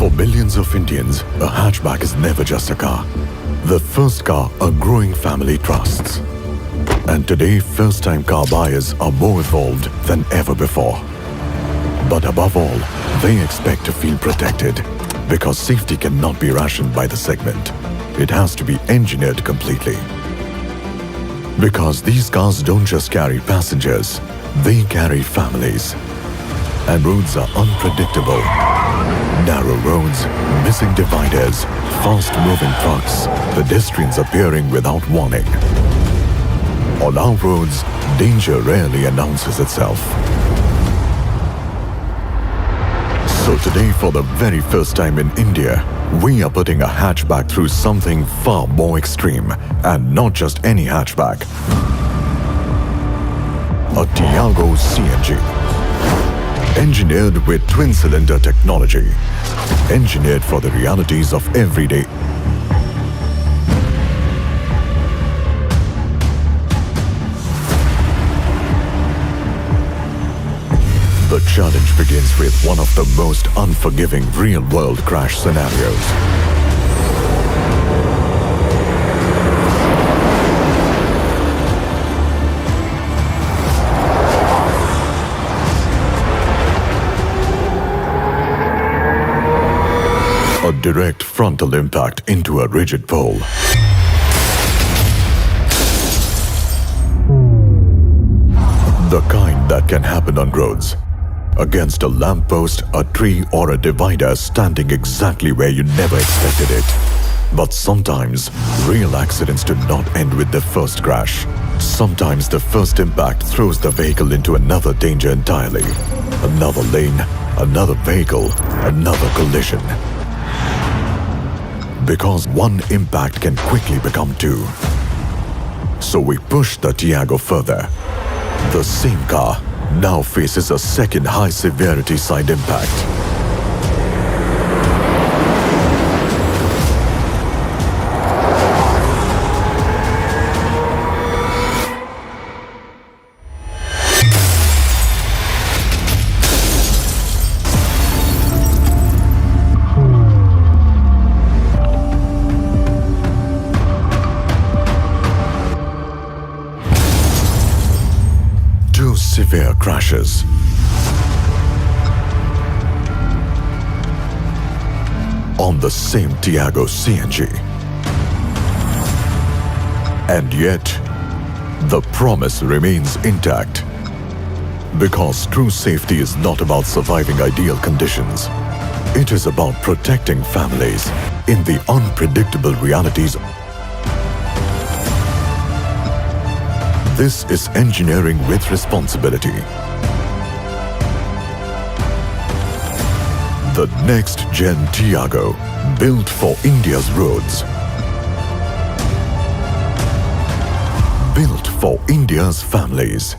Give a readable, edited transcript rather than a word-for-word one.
For millions of Indians, a hatchback is never just a car. The first car a growing family trusts. And today, first-time car buyers are more evolved than ever before. But above all, they expect to feel protected because safety cannot be rationed by the segment. It has to be engineered completely. Because these cars don't just carry passengers, they carry families. And roads are unpredictable. Narrow roads, missing dividers, fast-moving trucks, pedestrians appearing without warning. On our roads, danger rarely announces itself. So today, for the very first time in India, we are putting a hatchback through something far more extreme, and not just any hatchback. A Tiago CNG. Engineered with twin-cylinder technology. Engineered for the realities of everyday. The challenge begins with one of the most unforgiving real-world crash scenarios. A direct frontal impact into a rigid pole. The kind that can happen on roads. Against a lamppost, a tree or a divider standing exactly where you never expected it. But sometimes, real accidents do not end with the first crash. Sometimes the first impact throws the vehicle into another danger entirely. Another lane, another vehicle, another collision. Because one impact can quickly become two. So we push the Tiago further. The same car now faces a second high-severity side impact. Two severe crashes. On the same Tiago CNG. And yet, the promise remains intact. Because true safety is not about surviving ideal conditions. It is about protecting families in the unpredictable realities. This is engineering with responsibility. The next-gen Tiago, built for India's roads. Built for India's families.